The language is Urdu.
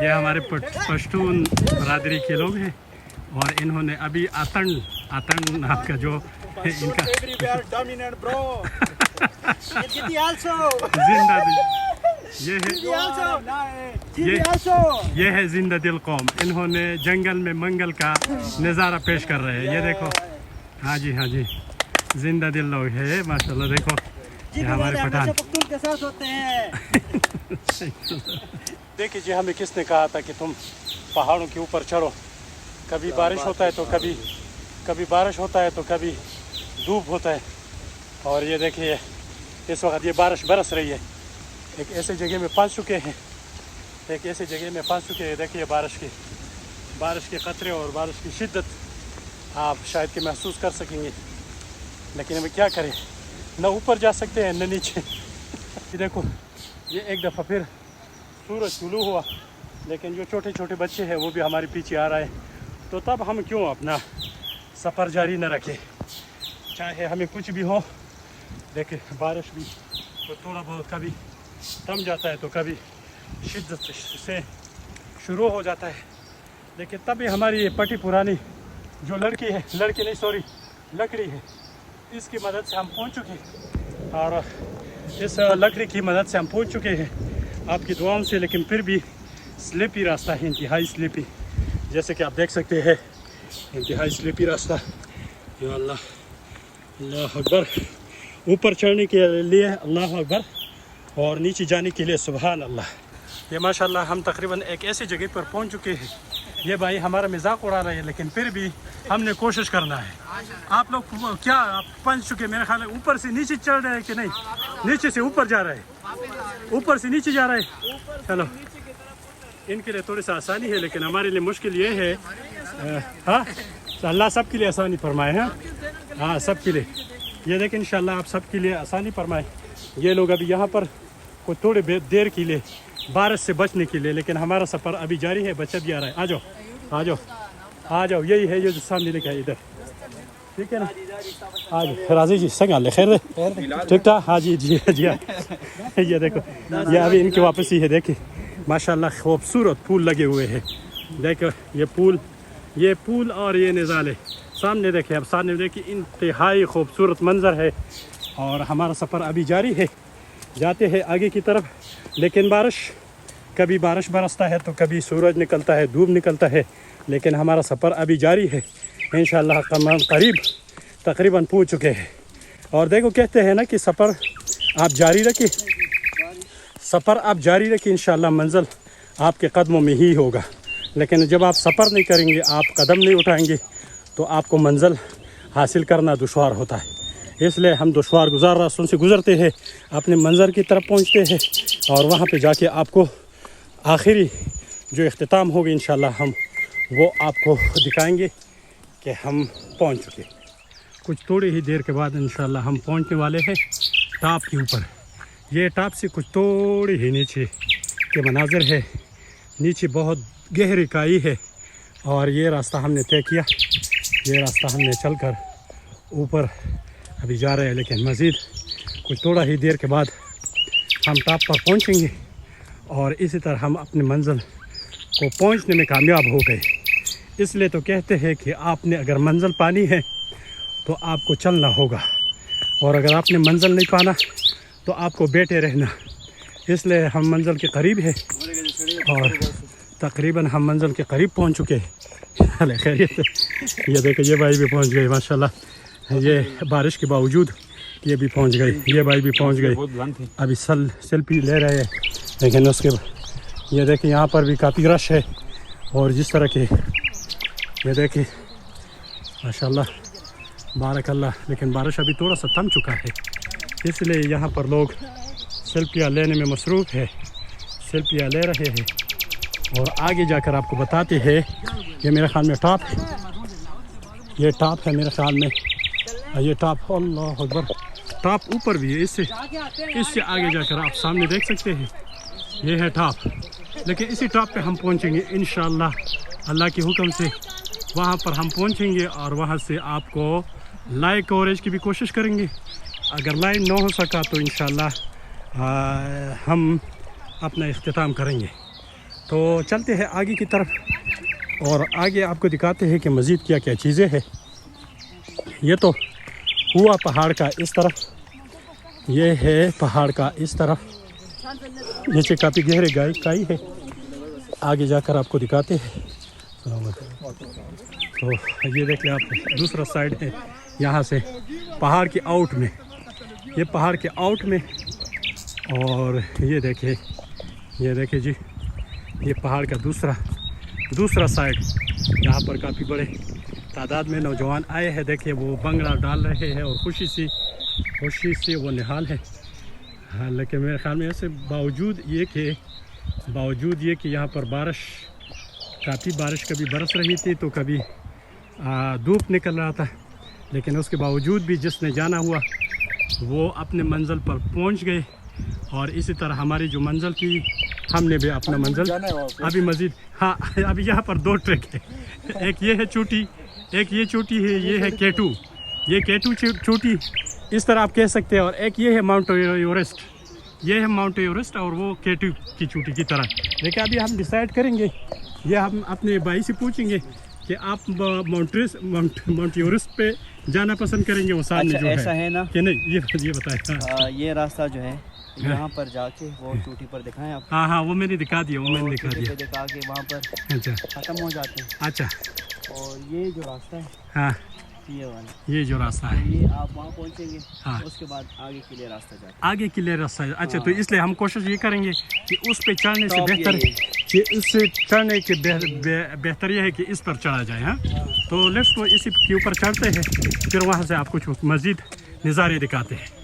یہ ہمارے پشتون برادری کے لوگ ہیں اور انہوں نے ابھی آتن آپ کا جو ان کا زندہ یہ ہے زندہ دل قوم. انہوں نے جنگل میں منگل کا نظارہ پیش کر رہے ہیں. یہ دیکھو, ہاں جی زندہ دل لوگ ہے ماشاء اللہ. دیکھو یہ ہمارے پٹھان کے ساتھ ہوتے ہیں. دیکھیے جی, ہمیں کس نے کہا تھا کہ تم پہاڑوں کے اوپر چڑھو. کبھی بارش ہوتا ہے تو کبھی بارش ہوتا ہے تو کبھی دھوپ ہوتا ہے. اور یہ دیکھیے اس وقت یہ بارش برس رہی ہے. ایک ایسے جگہ میں پھنس چکے ہیں, دیکھیے بارش کے قطرے اور بارش کی شدت آپ شاید کہ محسوس کر سکیں گے. لیکن ہمیں کیا کریں, نہ اوپر جا سکتے ہیں نہ نیچے. دیکھو یہ ایک دفعہ پھر سورج طلوع ہوا, لیکن جو چھوٹے چھوٹے بچے ہیں وہ بھی ہمارے پیچھے آ رہے ہیں. تو تب ہم کیوں اپنا سفر جاری نہ رکھیں, چاہے ہمیں کچھ بھی ہو. دیکھیں بارش بھی تو تھوڑا بہت کبھی تھم جاتا ہے تو کبھی شدت سے شروع ہو جاتا ہے. لیکن تبھی ہماری یہ پٹی پرانی جو لکڑی ہے, اس کی مدد سے ہم پہنچ چکے ہیں. اور اس لکڑی کی مدد سے ہم پہنچ چکے ہیں آپ کی دعاؤں سے. لیکن پھر بھی سلیپی راستہ ہے, انتہائی سلیپی, جیسے کہ آپ دیکھ سکتے ہیں. انتہائی سلیپی راستہ. یا اللہ, اللہ اکبر. اوپر چڑھنے کے لیے اللہ اکبر اور نیچے جانے کے لیے سبحان اللہ. یہ ماشاءاللہ ہم تقریباً ایک ایسی جگہ پر پہنچ چکے ہیں. یہ بھائی ہمارا مذاق اڑا رہے ہیں, لیکن پھر بھی ہم نے کوشش کرنا ہے. آپ لوگ کیا پہنچ چکے, میرے خیال ہے اوپر سے نیچے چڑھ رہے ہیں کہ نہیں, نیچے سے اوپر جا رہے ہیں, اوپر سے نیچے جا رہے ہیں. چلو ان کے لیے تھوڑی سی آسانی ہے, لیکن ہمارے لیے مشکل یہ ہے. ہاں اللہ سب کے لیے آسانی فرمائے. ہاں سب کے لیے. یہ دیکھیں انشاءاللہ آپ سب کے لیے آسانی فرمائے. یہ لوگ ابھی یہاں پر کوئی تھوڑی دیر کے لیے بارش سے بچنے کے لیے, لیکن ہمارا سفر ابھی جاری ہے. بچہ بھی آ رہا ہے. آ جاؤ یہی ہے یہ جو سامنے لکھا ہے ادھر, ٹھیک ہے نا. آ جاؤ راضی جی, سنگال خیر ٹھیک ٹھاک. ہاں جی. یہ دیکھو یہ ابھی ان کی واپسی ہے. دیکھیں ماشاءاللہ خوبصورت پھول لگے ہوئے ہیں. دیکھو یہ پھول اور یہ نظارے سامنے دیکھیں. اب سامنے دیکھیں انتہائی خوبصورت منظر ہے. اور ہمارا سفر ابھی جاری ہے, جاتے ہیں آگے کی طرف. لیکن کبھی بارش برستا ہے تو کبھی سورج نکلتا ہے, دھوپ نکلتا ہے. لیکن ہمارا سفر ابھی جاری ہے. انشاءاللہ قریب تقریباً پہنچ چکے ہیں. اور دیکھو کہتے ہیں نا کہ سفر آپ جاری رکھیں, انشاءاللہ منزل آپ کے قدموں میں ہی ہوگا. لیکن جب آپ سفر نہیں کریں گے, آپ قدم نہیں اٹھائیں گے, تو آپ کو منزل حاصل کرنا دشوار ہوتا ہے. اس لیے ہم دشوار گزار راستوں سے گزرتے ہیں, اپنے منظر کی طرف پہنچتے ہیں, اور وہاں پہ جا کے آپ کو آخری جو اختتام ہوگی انشاءاللہ ہم وہ آپ کو دکھائیں گے کہ ہم پہنچ چکے. کچھ تھوڑی ہی دیر کے بعد انشاءاللہ ہم پہنچنے والے ہیں ٹاپ کے اوپر. یہ ٹاپ سے کچھ تھوڑی ہی نیچے کے مناظر ہے. نیچے بہت گہری کائی ہے, اور یہ راستہ ہم نے طے کیا. یہ راستہ ہم نے چل کر اوپر ابھی جا رہے ہیں, لیکن مزید کچھ تھوڑا ہی دیر کے بعد ہم ٹاپ پر پہنچیں گے. اور اسی طرح ہم اپنے منزل کو پہنچنے میں کامیاب ہو گئے. اس لیے تو کہتے ہیں کہ آپ نے اگر منزل پانی ہے تو آپ کو چلنا ہوگا, اور اگر آپ نے منزل نہیں پانا تو آپ کو بیٹھے رہنا. اس لیے ہم منزل کے قریب ہیں, اور تقریباً ہم منزل کے قریب پہنچ چکے ہیں. خیریت. یہ دیکھیں یہ بھائی بھی پہنچ گئے ماشاءاللہ. یہ بارش کے باوجود یہ بھی پہنچ گئے. یہ بھائی بھی پہنچ گئے, ابھی سیلفی لے رہے ہیں. لیکن اس کے یہ دیکھیں یہاں پر بھی کافی رش ہے. اور جس طرح کے یہ دیکھیں ماشاءاللہ بارک اللہ. لیکن بارش ابھی تھوڑا سا تھم چکا ہے, اس لیے یہاں پر لوگ سیلفیاں لینے میں مصروف ہے, سیلفیاں لے رہے ہیں. اور آگے جا کر آپ کو بتاتے ہیں. یہ میرے خیال میں ٹاپ ہے, یہ ٹاپ ہے میرے خیال میں. یہ ٹاپ اللہ اکبر, ٹاپ اوپر بھی ہے. اس سے آگے جا کر آپ سامنے دیکھ سکتے ہیں یہ ہے ٹاپ. لیکن اسی ٹاپ پہ ہم پہنچیں گے انشاءاللہ اللہ کے حکم سے. وہاں پر ہم پہنچیں گے اور وہاں سے آپ کو لائیو کوریج کی بھی کوشش کریں گے. اگر لائیو نہ ہو سکا تو انشاءاللہ ہم اپنا اختتام کریں گے. تو چلتے ہیں آگے کی طرف اور آگے آپ کو دکھاتے ہیں کہ مزید کیا کیا چیزیں ہیں. یہ تو ہوا پہاڑ کا اس طرف, یہ ہے پہاڑ کا اس طرف, نیچے کافی گہرے کائی ہے. آگے جا کر آپ کو دکھاتے ہیں. تو یہ دیکھیں آپ, دوسرا سائڈ ہے یہاں سے پہاڑ کے آؤٹ میں, یہ پہاڑ کے آؤٹ میں. اور یہ دیکھیں جی, یہ پہاڑ کا دوسرا سائڈ. یہاں پر کافی بڑے تعداد میں نوجوان آئے ہیں. دیکھیں وہ بنگلہ ڈال رہے ہیں اور خوشی سے وہ نہال ہے. ہاں, لیکن میرے خیال میں ایسے باوجود یہ کہ یہاں پر کافی بارش کبھی برس رہی تھی تو کبھی دھوپ نکل رہا تھا, لیکن اس کے باوجود بھی جس نے جانا ہوا وہ اپنے منزل پر پہنچ گئے. اور اسی طرح ہماری جو منزل تھی, ہم نے بھی اپنا منزل ابھی مزید, ہاں ابھی یہاں پر 2 ٹریک ہے. ایک یہ ہے چوٹی, ایک یہ چوٹی ہے, یہ ہے K2, یہ K2 چوٹی اس طرح آپ کہہ سکتے ہیں. اور ایک یہ ہے ماؤنٹ ایورسٹ, یہ ہے ماؤنٹ ایورسٹ اور وہ K2 کی چوٹی کی طرح. لیکن ابھی ہم ڈیسائیڈ کریں گے, یہ ہم اپنے بھائی سے پوچھیں گے کہ آپ ماؤنٹ ایورسٹ پہ جانا پسند کریں گے وہ سامنے جو ایسا ہے نا کہ نہیں, یہ بتائیں. یہ راستہ جو ہے یہاں پر جا کے وہ چوٹی پر دکھائیں آپ. ہاں وہ میں نے دکھا دیا, دکھا کے وہاں پر اچھا ختم ہو جاتے ہیں. اچھا, اور یہ جو راستہ ہے, ہاں یہ والا, یہ جو راستہ ہے, یہ آپ وہاں پہنچیں گے. ہاں, اس کے بعد آگے کے لیے راستہ جاتے ہیں. آگے کے لیے راستہ ہے. اچھا, تو اس لیے ہم کوشش یہ کریں گے کہ اس پہ چڑھنے سے بہتر کہ اس سے چڑھنے کے بہتر یہ ہے کہ اس پر چڑھا جائے. ہاں, تو لیٹس کو اسی کے اوپر چڑھتے ہیں, پھر وہاں سے آپ کچھ مزید نظارے دکھاتے ہیں.